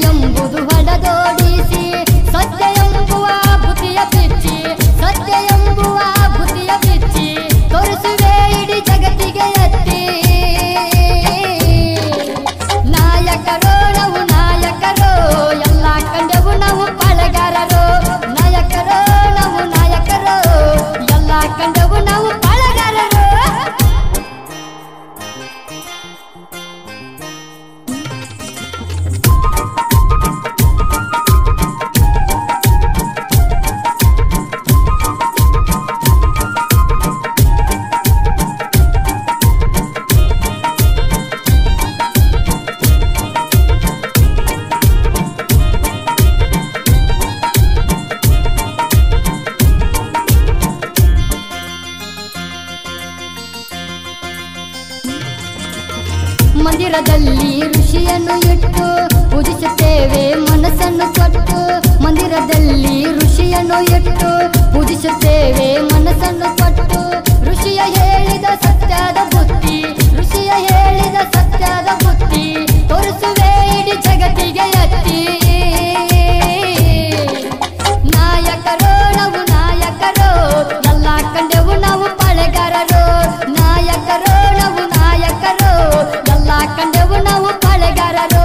ಎಂಬುದು ಹೊಡೆದೋಡಿಸಿ ಸತ್ಯ ಎಂಬುವ ಬುದ್ಧಿಯ ಬಿಚ್ಚಿ ಸತ್ಯ ಎಂಬುವ ಬುದ್ಧಿಯ ಬಿಚ್ಚಿ ತೋರಿಸುವೆ ಇಡೀ ಜಗತ್ತಿಗೆ ಎತ್ತಿ ನಾಯಕರೋ ನಾವು ನಾಯಕರೋ ಎಲ್ಲ ಕಂಡೆವು ನಾವು ಪಾಳೆಗಾರರು ನಾಯಕರೋ ನಾವು ನಾಯಕರೋ ಎಲ್ಲ ಕಂಡೆವು ನಾವು ಪಾಳೆಗಾರರು ಮಂದಿರದಲ್ಲಿ ಋಷಿಯನ್ನು ಇಟ್ಟು ಪೂಜಿಸುತ್ತೇವೆ ಮನಸ್ಸನ್ನು ಕೊಟ್ಟು ಮಂದಿರದಲ್ಲಿ ಋಷಿಯನ್ನು ಇಟ್ಟು ಪೂಜಿಸುತ್ತೇವೆ ಮನಸ್ಸನ್ನು ಕೊಟ್ಟು ಋಷಿಯ ಹೇಳಿದ ಸತ್ಯದ ಬುದ್ಧಿ ಋಷಿಯ ಹೇಳಿದ ಸತ್ಯದ ಬುದ್ಧಿ ತೋರಿಸುವೆ ಇಡೀ ಜಗತ್ತಿಗೆ ಎತ್ತಿ ನಾಯಕರೋ ನಾವು ನಾಯಕರೋ ಎಲ್ಲ ಕಂಡೆವು ನಾವು ಪಾಳೆಗಾರರು ನಾಯಕರೋ ನಾವು ನಾಯಕರೋ ಎಲ್ಲ ಕಂಡೆವು ನಾವು ಪಾಳೆಗಾರರು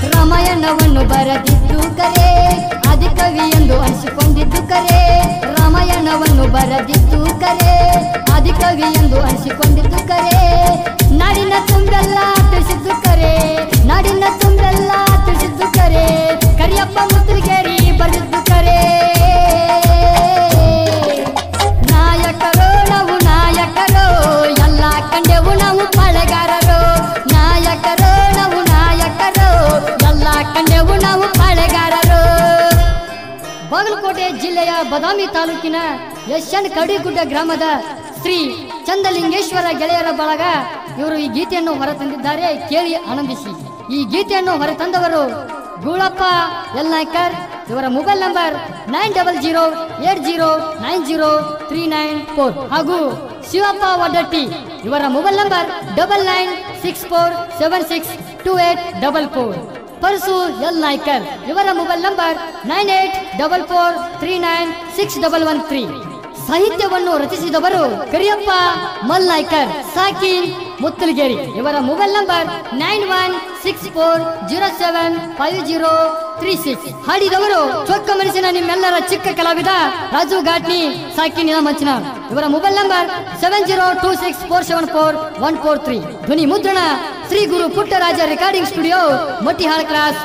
ರಾಮಾಯಣವನ್ನು ಬರೆದಿದ್ದು ಕರೆ ಆದಿಕವಿ ಎಂದು ಅನಿಸಿಕೊಂಡಿದ್ದು ಕರೆ ರಾಮಾಯಣವನ್ನು ಬರೆದಿದ್ದು ಕರೆ ಆದಿಕವಿ ಎಂದು ಅನಿಸಿಕೊಂಡಿದ್ದು ಕರೆ ನಾಡಿನ ತುಂಬೆಲ್ಲ ತಿಳಿಸಿದ್ದು ಕರೆ ನಾಡಿನ ತುಂಬೆಲ್ಲ ತಿಳಿಸಿದ್ದು ಕರೆ ಕರಿಯಪ್ಪ ಮುತ್ತುಗೇರಿ ಬರೆದಿದ್ದು ಕರೆ ನಾಯಕರೋ ನಾವು ನಾಯಕರೋ ಎಲ್ಲ ಕಂಡೆವು ನಾವು ಪಾಳೆಗಾರರು ನಾಯಕರೋ ನಾವು ನಾಯಕರೋ ಎಲ್ಲ ಕಂಡೆವು ನಾವು ಪಾಳೆಗಾರರು ಬಾಗಲಕೋಟೆ ಜಿಲ್ಲೆಯ ಬದಾಮಿ ತಾಲೂಕಿನ ಯಶನ್ ಕಡಿಗುಡ್ಡ ಗ್ರಾಮದ ಶ್ರೀ ಚಂದಲಿಂಗೇಶ್ವರ ಗೆಳೆಯರ ಬಳಗ ಇವರು ಈ ಗೀತೆಯನ್ನು ಹೊರತಂದಿದ್ದಾರೆ ಕೇಳಿ ಆನಂದಿಸಿ ಈ ಗೀತೆಯನ್ನು ಹೊರತಂದವರು ಗೂಳಪ್ಪ ಯಲ್ನಾಯ್ಕರ್ ಇವರ ಮೊಬೈಲ್ ನಂಬರ್ 9080903994 ಹಾಗೂ ಶಿವಪ್ಪ ವಡ್ಡಟ್ಟಿ ಇವರ ಮೊಬೈಲ್ ನಂಬರ್ 9964762844 ಪರಸು ಯಲ್ನಾಯ್ಕರ್ ಇವರ ಮೊಬೈಲ್ ನಂಬರ್ 9844396113 ಸಾಹಿತ್ಯವನ್ನು ರಚಿಸಿದವರು ಕರಿಯಪ್ಪ ಮಲ್ನಾಯ್ಕರ್ ಸಾಕಿನ್ ಮುತ್ತಲಗೇರಿ ಇವರ ಮೊಬೈಲ್ ನಂಬರ್ 9164075036 ಹಾಡಿದವರು ಚೊಕ್ಕ ಮನಸ್ಸಿನ ನಿಮ್ಮೆಲ್ಲರ ಚಿಕ್ಕ ಕಲಾವಿದ ರಾಜು ಘಾಟ್ನಿ ಸಾಕಿನ್ ಮಂಚನ ಇವರ ಮೊಬೈಲ್ ನಂಬರ್ 7026474143 ಧ್ವನಿ ಮುದ್ರಣ ಶ್ರೀ ಗುರು ಪುಟ್ಟರಾಜ ರೆಕಾರ್ಡಿಂಗ್ ಸ್ಟುಡಿಯೋ ಮಟ್ಟಿಹಾಳ ಕ್ರಾಸ್